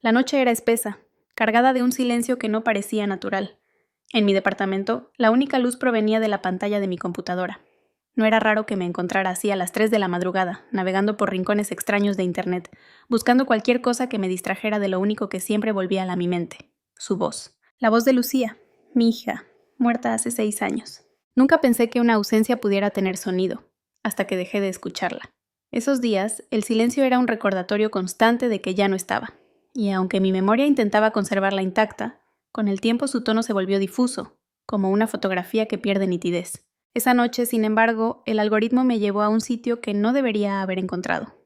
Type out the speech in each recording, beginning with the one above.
La noche era espesa, cargada de un silencio que no parecía natural. En mi departamento, la única luz provenía de la pantalla de mi computadora. No era raro que me encontrara así a las 3 de la madrugada, navegando por rincones extraños de Internet, buscando cualquier cosa que me distrajera de lo único que siempre volvía a mi mente: su voz. La voz de Lucía, mi hija, muerta hace 6 años. Nunca pensé que una ausencia pudiera tener sonido, hasta que dejé de escucharla. Esos días, el silencio era un recordatorio constante de que ya no estaba. Y aunque mi memoria intentaba conservarla intacta, con el tiempo su tono se volvió difuso, como una fotografía que pierde nitidez. Esa noche, sin embargo, el algoritmo me llevó a un sitio que no debería haber encontrado.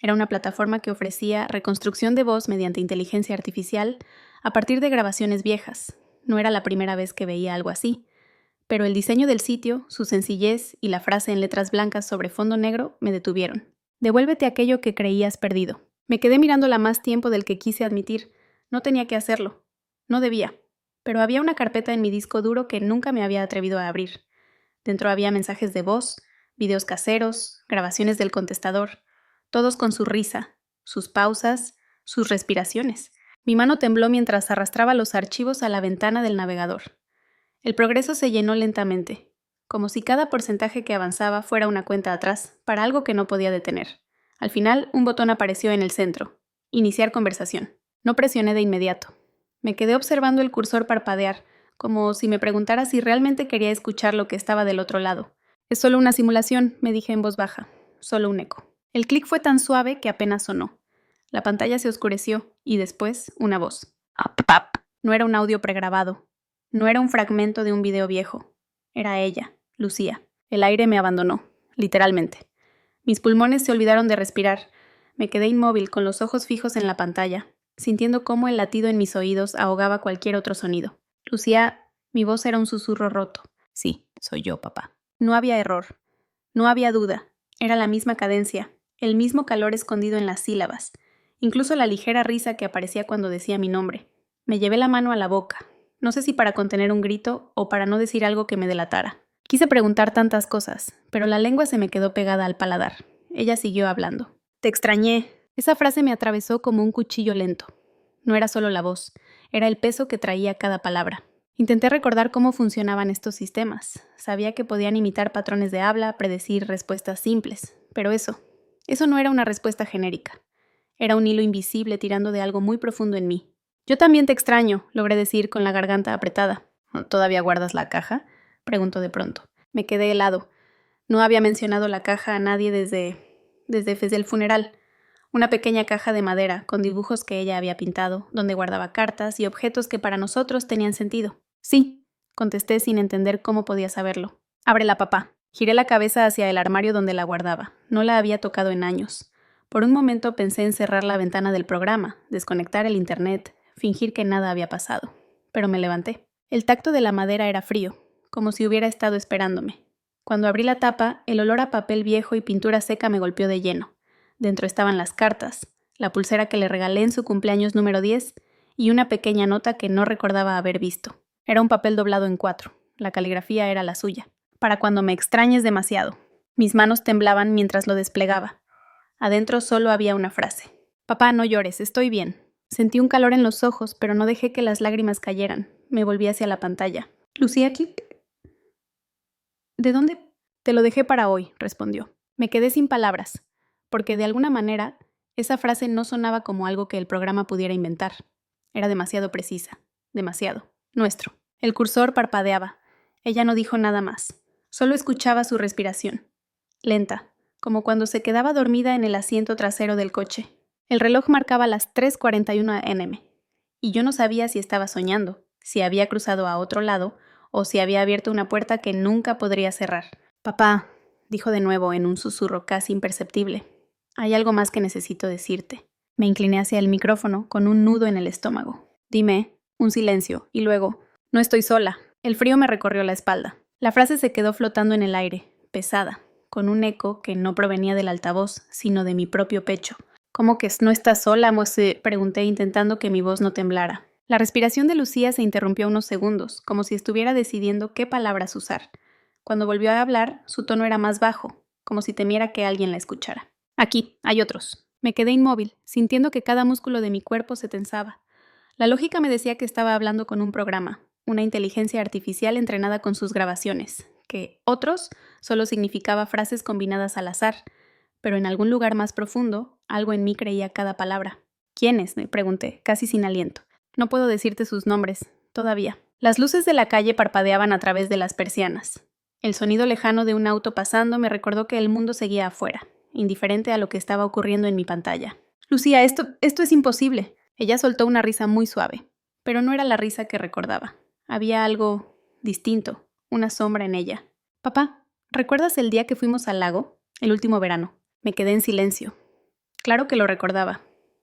Era una plataforma que ofrecía reconstrucción de voz mediante inteligencia artificial a partir de grabaciones viejas. No era la primera vez que veía algo así, pero el diseño del sitio, su sencillez y la frase en letras blancas sobre fondo negro me detuvieron. Devuélvete aquello que creías perdido. Me quedé mirándola más tiempo del que quise admitir. No tenía que hacerlo. No debía. Pero había una carpeta en mi disco duro que nunca me había atrevido a abrir. Dentro había mensajes de voz, videos caseros, grabaciones del contestador, todos con su risa, sus pausas, sus respiraciones. Mi mano tembló mientras arrastraba los archivos a la ventana del navegador. El progreso se llenó lentamente, como si cada porcentaje que avanzaba fuera una cuenta atrás, para algo que no podía detener. Al final, un botón apareció en el centro. Iniciar conversación. No presioné de inmediato. Me quedé observando el cursor parpadear, como si me preguntara si realmente quería escuchar lo que estaba del otro lado. Es solo una simulación, me dije en voz baja. Solo un eco. El clic fue tan suave que apenas sonó. La pantalla se oscureció, y después, una voz. Pap. No era un audio pregrabado. No era un fragmento de un video viejo. Era ella, Lucía. El aire me abandonó, literalmente. Mis pulmones se olvidaron de respirar. Me quedé inmóvil, con los ojos fijos en la pantalla, sintiendo cómo el latido en mis oídos ahogaba cualquier otro sonido. Lucía, mi voz era un susurro roto. Sí, soy yo, papá. No había error. No había duda. Era la misma cadencia, el mismo calor escondido en las sílabas, incluso la ligera risa que aparecía cuando decía mi nombre. Me llevé la mano a la boca, no sé si para contener un grito o para no decir algo que me delatara. Quise preguntar tantas cosas, pero la lengua se me quedó pegada al paladar. Ella siguió hablando. Te extrañé. Esa frase me atravesó como un cuchillo lento. No era solo la voz, era el peso que traía cada palabra. Intenté recordar cómo funcionaban estos sistemas. Sabía que podían imitar patrones de habla, predecir respuestas simples, pero eso no era una respuesta genérica. Era un hilo invisible tirando de algo muy profundo en mí. Yo también te extraño, logré decir con la garganta apretada. ¿Todavía guardas la caja?, preguntó de pronto. Me quedé helado. No había mencionado la caja a nadie desde el funeral. Una pequeña caja de madera con dibujos que ella había pintado, donde guardaba cartas y objetos que para nosotros tenían sentido. Sí, contesté sin entender cómo podía saberlo. Ábrela, papá. Giré la cabeza hacia el armario donde la guardaba. No la había tocado en años. Por un momento pensé en cerrar la ventana del programa, desconectar el internet, fingir que nada había pasado. Pero me levanté. El tacto de la madera era frío, como si hubiera estado esperándome. Cuando abrí la tapa, el olor a papel viejo y pintura seca me golpeó de lleno. Dentro estaban las cartas, la pulsera que le regalé en su cumpleaños número 10 y una pequeña nota que no recordaba haber visto. Era un papel doblado en 4. La caligrafía era la suya. Para cuando me extrañes demasiado. Mis manos temblaban mientras lo desplegaba. Adentro solo había una frase. Papá, no llores, estoy bien. Sentí un calor en los ojos, pero no dejé que las lágrimas cayeran. Me volví hacia la pantalla. Lucía, ¿de dónde? Te lo dejé para hoy, respondió. Me quedé sin palabras, porque de alguna manera esa frase no sonaba como algo que el programa pudiera inventar. Era demasiado precisa, demasiado. Nuestro. El cursor parpadeaba. Ella no dijo nada más. Solo escuchaba su respiración. Lenta, como cuando se quedaba dormida en el asiento trasero del coche. El reloj marcaba las 3:41 am, y yo no sabía si estaba soñando, si había cruzado a otro lado, o si había abierto una puerta que nunca podría cerrar. Papá, dijo de nuevo en un susurro casi imperceptible. Hay algo más que necesito decirte. Me incliné hacia el micrófono con un nudo en el estómago. Dime. Un silencio, y luego, no estoy sola. El frío me recorrió la espalda. La frase se quedó flotando en el aire, pesada, con un eco que no provenía del altavoz, sino de mi propio pecho. ¿Cómo que no estás sola, Mose?, pregunté intentando que mi voz no temblara. La respiración de Lucía se interrumpió unos segundos, como si estuviera decidiendo qué palabras usar. Cuando volvió a hablar, su tono era más bajo, como si temiera que alguien la escuchara. Aquí, hay otros. Me quedé inmóvil, sintiendo que cada músculo de mi cuerpo se tensaba. La lógica me decía que estaba hablando con un programa, una inteligencia artificial entrenada con sus grabaciones, que otros solo significaba frases combinadas al azar, pero en algún lugar más profundo, algo en mí creía cada palabra. ¿Quiénes?, me pregunté, casi sin aliento. No puedo decirte sus nombres, todavía. Las luces de la calle parpadeaban a través de las persianas. El sonido lejano de un auto pasando me recordó que el mundo seguía afuera, indiferente a lo que estaba ocurriendo en mi pantalla. Lucía, esto es imposible. Ella soltó una risa muy suave, pero no era la risa que recordaba. Había algo distinto, una sombra en ella. Papá, ¿recuerdas el día que fuimos al lago? El último verano. Me quedé en silencio. Claro que lo recordaba.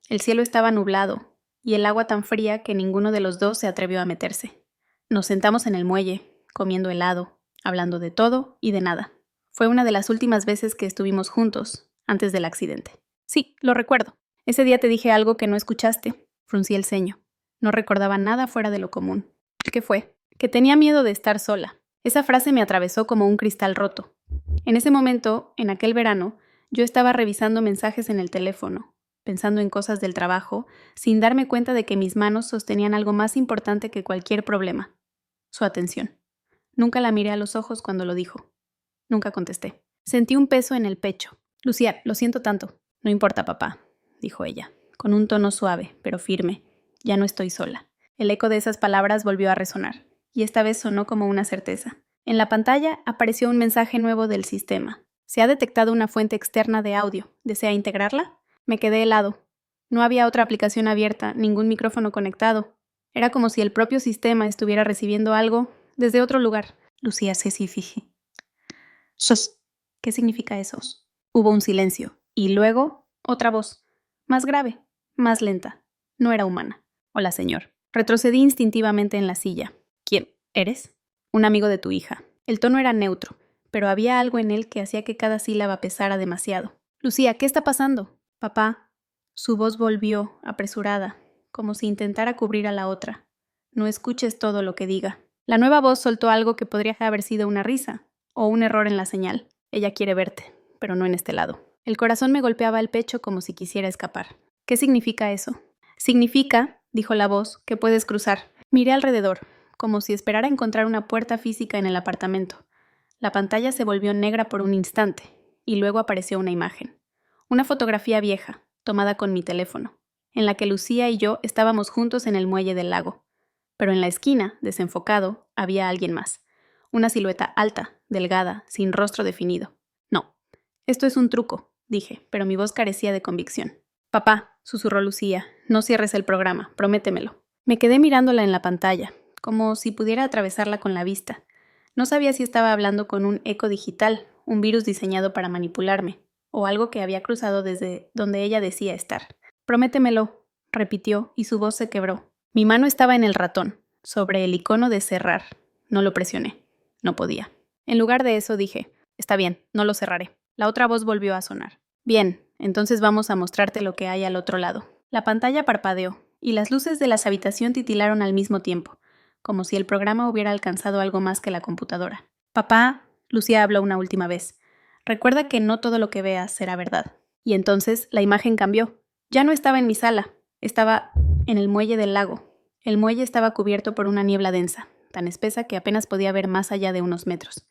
El cielo estaba nublado, y el agua tan fría que ninguno de los dos se atrevió a meterse. Nos sentamos en el muelle, comiendo helado, hablando de todo y de nada. Fue una de las últimas veces que estuvimos juntos, antes del accidente. Sí, lo recuerdo. Ese día te dije algo que no escuchaste. Fruncí el ceño. No recordaba nada fuera de lo común. ¿Qué fue? Que tenía miedo de estar sola. Esa frase me atravesó como un cristal roto. En ese momento, en aquel verano, yo estaba revisando mensajes en el teléfono, pensando en cosas del trabajo, sin darme cuenta de que mis manos sostenían algo más importante que cualquier problema: su atención. Nunca la miré a los ojos cuando lo dijo. Nunca contesté. Sentí un peso en el pecho. Lucía, lo siento tanto. No importa, papá, dijo ella, con un tono suave, pero firme. Ya no estoy sola. El eco de esas palabras volvió a resonar, y esta vez sonó como una certeza. En la pantalla apareció un mensaje nuevo del sistema. Se ha detectado una fuente externa de audio. ¿Desea integrarla? Me quedé helado. No había otra aplicación abierta, ningún micrófono conectado. Era como si el propio sistema estuviera recibiendo algo desde otro lugar. Lucía fije. Sos. ¿Qué significa eso? Hubo un silencio, y luego otra voz, más grave, más lenta. No era humana. Hola, señor. Retrocedí instintivamente en la silla. ¿Quién eres? Un amigo de tu hija. El tono era neutro, pero había algo en él que hacía que cada sílaba pesara demasiado. Lucía, ¿qué está pasando? Papá. Su voz volvió, apresurada, como si intentara cubrir a la otra. No escuches todo lo que diga. La nueva voz soltó algo que podría haber sido una risa, o un error en la señal. Ella quiere verte, pero no en este lado. El corazón me golpeaba el pecho como si quisiera escapar. ¿Qué significa eso? Significa, dijo la voz, que puedes cruzar. Miré alrededor, como si esperara encontrar una puerta física en el apartamento. La pantalla se volvió negra por un instante, y luego apareció una imagen. Una fotografía vieja, tomada con mi teléfono, en la que Lucía y yo estábamos juntos en el muelle del lago. Pero en la esquina, desenfocado, había alguien más. Una silueta alta, delgada, sin rostro definido. No, esto es un truco, dije, pero mi voz carecía de convicción. Papá, susurró Lucía, no cierres el programa, prométemelo. Me quedé mirándola en la pantalla, como si pudiera atravesarla con la vista. No sabía si estaba hablando con un eco digital, un virus diseñado para manipularme, o algo que había cruzado desde donde ella decía estar. Prométemelo, repitió, y su voz se quebró. Mi mano estaba en el ratón, sobre el icono de cerrar. No lo presioné. No podía. En lugar de eso dije, está bien, no lo cerraré. La otra voz volvió a sonar. Bien, entonces vamos a mostrarte lo que hay al otro lado. La pantalla parpadeó, y las luces de la habitación titilaron al mismo tiempo, como si el programa hubiera alcanzado algo más que la computadora. Papá, Lucía habló una última vez, recuerda que no todo lo que veas será verdad. Y entonces la imagen cambió. Ya no estaba en mi sala, estaba en el muelle del lago. El muelle estaba cubierto por una niebla densa, tan espesa que apenas podía ver más allá de unos metros.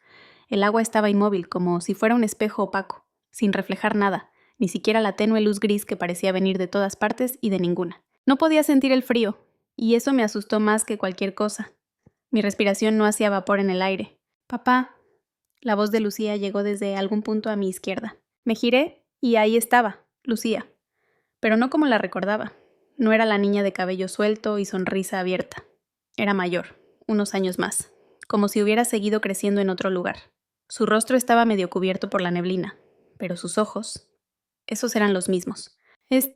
El agua estaba inmóvil, como si fuera un espejo opaco, sin reflejar nada, ni siquiera la tenue luz gris que parecía venir de todas partes y de ninguna. No podía sentir el frío, y eso me asustó más que cualquier cosa. Mi respiración no hacía vapor en el aire. Papá. La voz de Lucía llegó desde algún punto a mi izquierda. Me giré y ahí estaba, Lucía. Pero no como la recordaba. No era la niña de cabello suelto y sonrisa abierta. Era mayor, unos años más, como si hubiera seguido creciendo en otro lugar. Su rostro estaba medio cubierto por la neblina, pero sus ojos, esos eran los mismos. ¿Es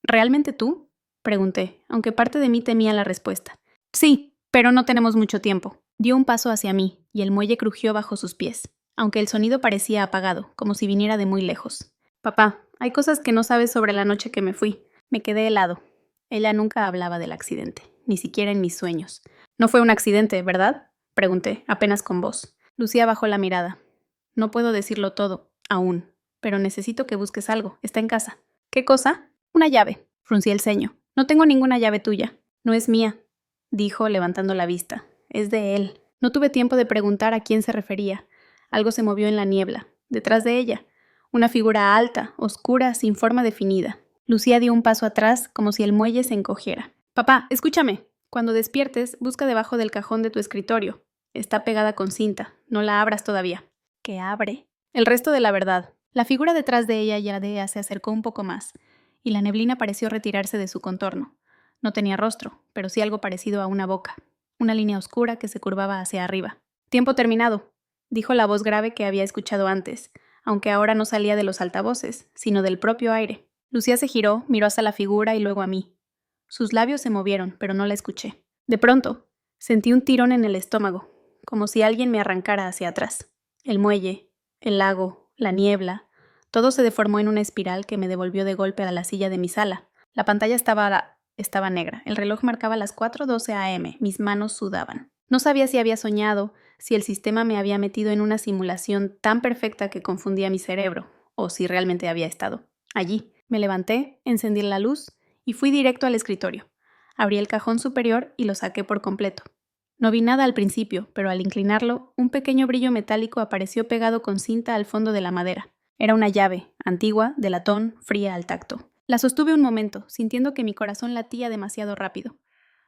realmente tú?, pregunté, aunque parte de mí temía la respuesta. Sí, pero no tenemos mucho tiempo. Dio un paso hacia mí, y el muelle crujió bajo sus pies, aunque el sonido parecía apagado, como si viniera de muy lejos. Papá, hay cosas que no sabes sobre la noche que me fui. Me quedé helado. Ella nunca hablaba del accidente, ni siquiera en mis sueños. No fue un accidente, ¿verdad?, pregunté, apenas con voz. Lucía bajó la mirada. No puedo decirlo todo, aún, pero necesito que busques algo. Está en casa. ¿Qué cosa? Una llave. Fruncí el ceño. No tengo ninguna llave tuya. No es mía, dijo levantando la vista. Es de él. No tuve tiempo de preguntar a quién se refería. Algo se movió en la niebla, detrás de ella. Una figura alta, oscura, sin forma definida. Lucía dio un paso atrás, como si el muelle se encogiera. Papá, escúchame. Cuando despiertes, busca debajo del cajón de tu escritorio. Está pegada con cinta. No la abras todavía. ¿Qué abre? El resto de la verdad. La figura detrás de ella Yadea se acercó un poco más, y la neblina pareció retirarse de su contorno. No tenía rostro, pero sí algo parecido a una boca. Una línea oscura que se curvaba hacia arriba. Tiempo terminado, dijo la voz grave que había escuchado antes, aunque ahora no salía de los altavoces, sino del propio aire. Lucía se giró, miró hacia la figura y luego a mí. Sus labios se movieron, pero no la escuché. De pronto, sentí un tirón en el estómago, como si alguien me arrancara hacia atrás. El muelle, el lago, la niebla, todo se deformó en una espiral que me devolvió de golpe a la silla de mi sala. La pantalla estaba negra. El reloj marcaba las 4:12 a.m. Mis manos sudaban. No sabía si había soñado, si el sistema me había metido en una simulación tan perfecta que confundía mi cerebro, o si realmente había estado allí. Me levanté, encendí la luz y fui directo al escritorio. Abrí el cajón superior y lo saqué por completo. No vi nada al principio, pero al inclinarlo, un pequeño brillo metálico apareció pegado con cinta al fondo de la madera. Era una llave, antigua, de latón, fría al tacto. La sostuve un momento, sintiendo que mi corazón latía demasiado rápido.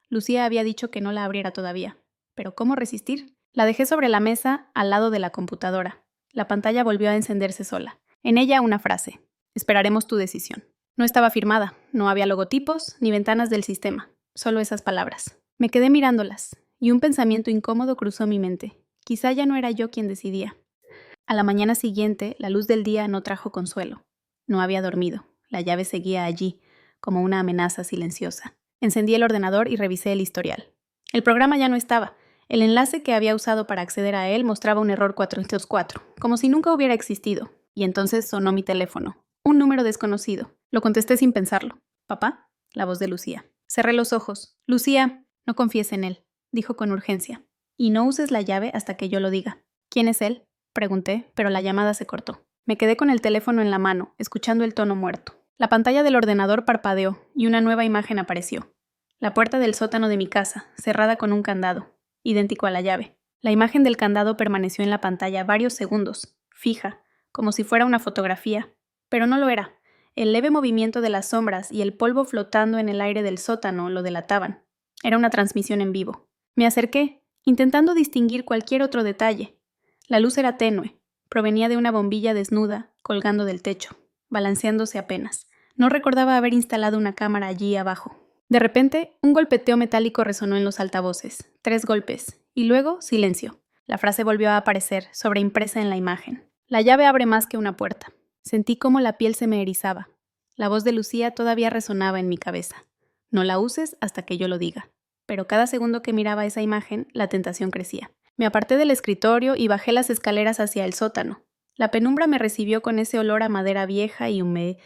Lucía había dicho que no la abriera todavía. ¿Pero cómo resistir? La dejé sobre la mesa, al lado de la computadora. La pantalla volvió a encenderse sola. En ella una frase. Esperaremos tu decisión. No estaba firmada, no había logotipos ni ventanas del sistema, solo esas palabras. Me quedé mirándolas, y un pensamiento incómodo cruzó mi mente. Quizá ya no era yo quien decidía. A la mañana siguiente, la luz del día no trajo consuelo. No había dormido. La llave seguía allí, como una amenaza silenciosa. Encendí el ordenador y revisé el historial. El programa ya no estaba. El enlace que había usado para acceder a él mostraba un error 404, como si nunca hubiera existido. Y entonces sonó mi teléfono. Un número desconocido. Lo contesté sin pensarlo. ¿Papá? La voz de Lucía. Cerré los ojos. Lucía, no confíes en él, dijo con urgencia. Y no uses la llave hasta que yo lo diga. ¿Quién es él? Pregunté, pero la llamada se cortó. Me quedé con el teléfono en la mano, escuchando el tono muerto. La pantalla del ordenador parpadeó y una nueva imagen apareció. La puerta del sótano de mi casa, cerrada con un candado, idéntico a la llave. La imagen del candado permaneció en la pantalla varios segundos, fija, como si fuera una fotografía, pero no lo era. El leve movimiento de las sombras y el polvo flotando en el aire del sótano lo delataban. Era una transmisión en vivo. Me acerqué, intentando distinguir cualquier otro detalle. La luz era tenue, provenía de una bombilla desnuda, colgando del techo, balanceándose apenas. No recordaba haber instalado una cámara allí abajo. De repente, un golpeteo metálico resonó en los altavoces. 3 golpes, y luego silencio. La frase volvió a aparecer, sobreimpresa en la imagen. La llave abre más que una puerta. Sentí cómo la piel se me erizaba. La voz de Lucía todavía resonaba en mi cabeza. No la uses hasta que yo lo diga. Pero cada segundo que miraba esa imagen, la tentación crecía. Me aparté del escritorio y bajé las escaleras hacia el sótano. La penumbra me recibió con ese olor a madera vieja y humedad.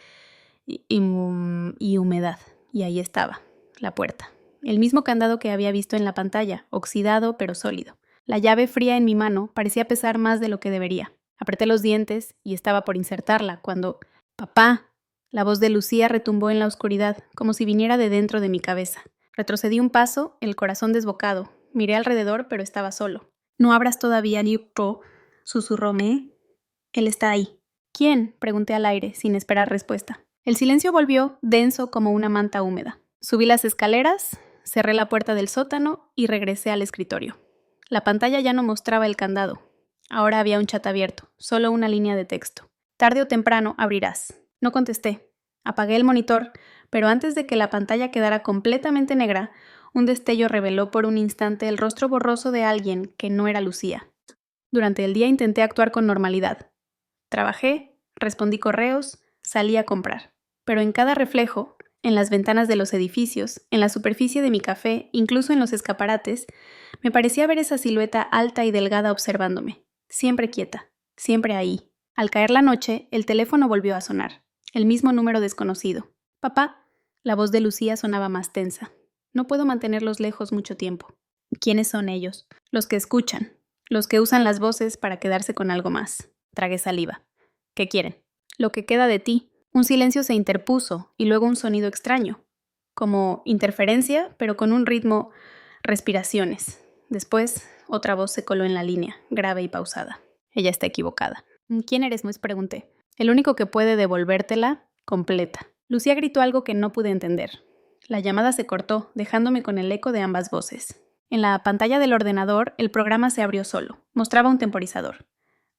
Y ahí estaba, la puerta. El mismo candado que había visto en la pantalla, oxidado pero sólido. La llave fría en mi mano parecía pesar más de lo que debería. Apreté los dientes y estaba por insertarla cuando... ¡Papá! La voz de Lucía retumbó en la oscuridad, como si viniera de dentro de mi cabeza. Retrocedí un paso, el corazón desbocado. Miré alrededor, pero estaba solo. «No abras todavía, Nico», susurróme. «Él está ahí». «¿Quién?», pregunté al aire, sin esperar respuesta. El silencio volvió, denso como una manta húmeda. Subí las escaleras, cerré la puerta del sótano y regresé al escritorio. La pantalla ya no mostraba el candado. Ahora había un chat abierto, solo una línea de texto. «Tarde o temprano abrirás». No contesté. Apagué el monitor, pero antes de que la pantalla quedara completamente negra, un destello reveló por un instante el rostro borroso de alguien que no era Lucía. Durante el día intenté actuar con normalidad. Trabajé, respondí correos, salí a comprar. Pero en cada reflejo, en las ventanas de los edificios, en la superficie de mi café, incluso en los escaparates, me parecía ver esa silueta alta y delgada observándome. Siempre quieta, siempre ahí. Al caer la noche, el teléfono volvió a sonar. El mismo número desconocido. «Papá». La voz de Lucía sonaba más tensa. No puedo mantenerlos lejos mucho tiempo. ¿Quiénes son ellos? Los que escuchan. Los que usan las voces para quedarse con algo más. Tragué saliva. ¿Qué quieren? Lo que queda de ti. Un silencio se interpuso y luego un sonido extraño, como interferencia, pero con un ritmo, respiraciones. Después, otra voz se coló en la línea, grave y pausada. Ella está equivocada. ¿Quién eres? Me pregunté. El único que puede devolvértela completa. Lucía gritó algo que no pude entender. La llamada se cortó, dejándome con el eco de ambas voces. En la pantalla del ordenador, el programa se abrió solo. Mostraba un temporizador.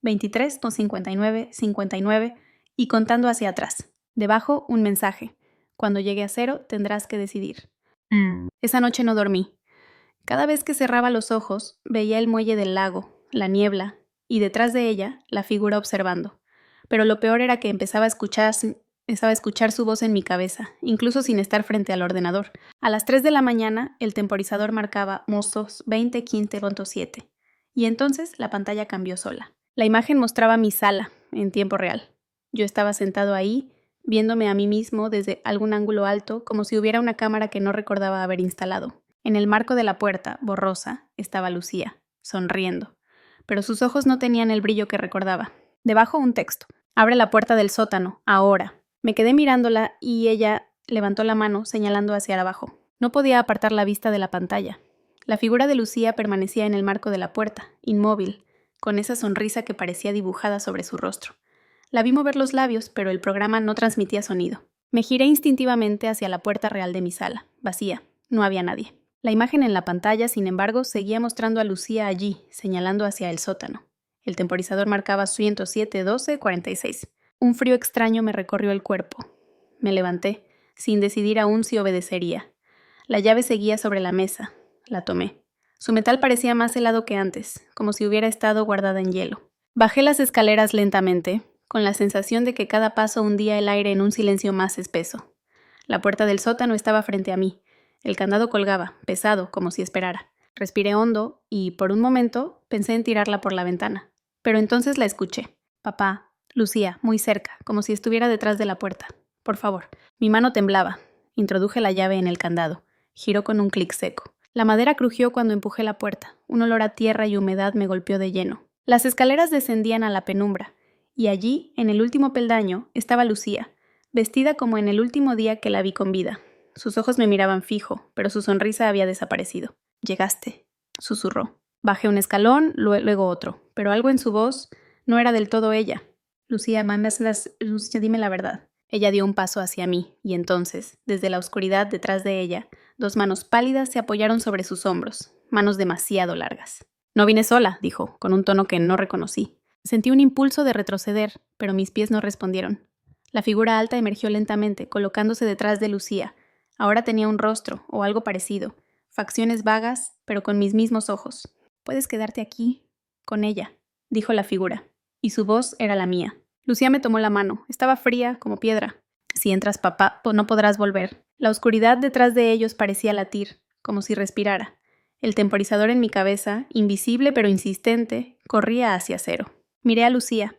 23 con 59, 59 y contando hacia atrás. Debajo, un mensaje. Cuando llegue a 0, tendrás que decidir. Esa noche no dormí. Cada vez que cerraba los ojos, veía el muelle del lago, la niebla, y detrás de ella, la figura observando. Pero lo peor era que empezaba a escuchar su voz en mi cabeza, incluso sin estar frente al ordenador. A las 3 de la mañana, el temporizador marcaba Mossos 2015.7, y entonces la pantalla cambió sola. La imagen mostraba mi sala, en tiempo real. Yo estaba sentado ahí, viéndome a mí mismo desde algún ángulo alto, como si hubiera una cámara que no recordaba haber instalado. En el marco de la puerta, borrosa, estaba Lucía, sonriendo. Pero sus ojos no tenían el brillo que recordaba. Debajo un texto. Abre la puerta del sótano, ahora. Me quedé mirándola y ella levantó la mano señalando hacia abajo. No podía apartar la vista de la pantalla. La figura de Lucía permanecía en el marco de la puerta, inmóvil, con esa sonrisa que parecía dibujada sobre su rostro. La vi mover los labios, pero el programa no transmitía sonido. Me giré instintivamente hacia la puerta real de mi sala, vacía. No había nadie. La imagen en la pantalla, sin embargo, seguía mostrando a Lucía allí, señalando hacia el sótano. El temporizador marcaba 107-12-46. Un frío extraño me recorrió el cuerpo. Me levanté, sin decidir aún si obedecería. La llave seguía sobre la mesa. La tomé. Su metal parecía más helado que antes, como si hubiera estado guardada en hielo. Bajé las escaleras lentamente, con la sensación de que cada paso hundía el aire en un silencio más espeso. La puerta del sótano estaba frente a mí. El candado colgaba, pesado, como si esperara. Respiré hondo y, por un momento, pensé en tirarla por la ventana. Pero entonces la escuché. Papá, Lucía, muy cerca, como si estuviera detrás de la puerta. Por favor. Mi mano temblaba. Introduje la llave en el candado. Giró con un clic seco. La madera crujió cuando empujé la puerta. Un olor a tierra y humedad me golpeó de lleno. Las escaleras descendían a la penumbra, y allí, en el último peldaño, estaba Lucía, vestida como en el último día que la vi con vida. Sus ojos me miraban fijo, pero su sonrisa había desaparecido. «Llegaste», susurró. Bajé un escalón, luego otro, pero algo en su voz no era del todo ella. Lucía, dime la verdad. Ella dio un paso hacia mí, y entonces, desde la oscuridad detrás de ella, dos manos pálidas se apoyaron sobre sus hombros, manos demasiado largas. No vine sola, dijo, con un tono que no reconocí. Sentí un impulso de retroceder, pero mis pies no respondieron. La figura alta emergió lentamente, colocándose detrás de Lucía. Ahora tenía un rostro, o algo parecido, facciones vagas, pero con mis mismos ojos. «Puedes quedarte aquí, con ella», dijo la figura, y su voz era la mía. Lucía me tomó la mano, estaba fría como piedra. «Si entras, papá, no podrás volver». La oscuridad detrás de ellos parecía latir, como si respirara. El temporizador en mi cabeza, invisible pero insistente, corría hacia 0. Miré a Lucía.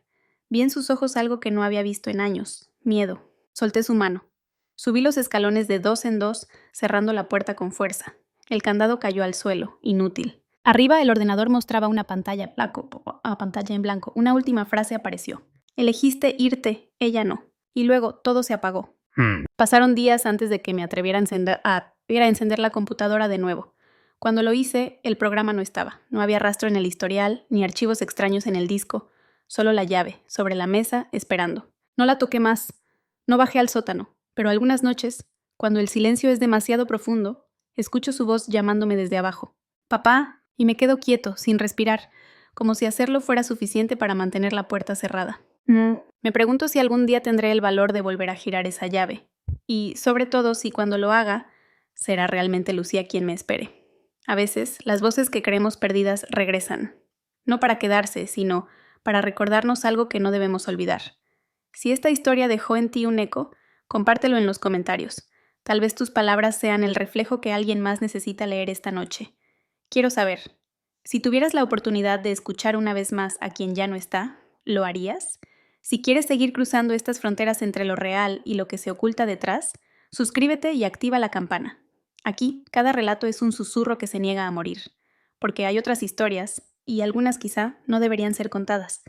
Vi en sus ojos algo que no había visto en años, miedo. Solté su mano. Subí los escalones de 2 en 2, cerrando la puerta con fuerza. El candado cayó al suelo, inútil. Arriba el ordenador mostraba una pantalla en blanco. Una última frase apareció. «Elegiste irte, ella no». Y luego todo se apagó. Pasaron días antes de que me atreviera a encender la computadora de nuevo. Cuando lo hice, el programa no estaba. No había rastro en el historial, ni archivos extraños en el disco. Solo la llave, sobre la mesa, esperando. No la toqué más. No bajé al sótano. Pero algunas noches, cuando el silencio es demasiado profundo, escucho su voz llamándome desde abajo. «Papá», y me quedo quieto, sin respirar, como si hacerlo fuera suficiente para mantener la puerta cerrada. Me pregunto si algún día tendré el valor de volver a girar esa llave. Y, sobre todo, si cuando lo haga, será realmente Lucía quien me espere. A veces, las voces que creemos perdidas regresan. No para quedarse, sino para recordarnos algo que no debemos olvidar. Si esta historia dejó en ti un eco, compártelo en los comentarios. Tal vez tus palabras sean el reflejo que alguien más necesita leer esta noche. Quiero saber, si tuvieras la oportunidad de escuchar una vez más a quien ya no está, ¿lo harías? Si quieres seguir cruzando estas fronteras entre lo real y lo que se oculta detrás, suscríbete y activa la campana. Aquí, cada relato es un susurro que se niega a morir, porque hay otras historias, y algunas quizá no deberían ser contadas.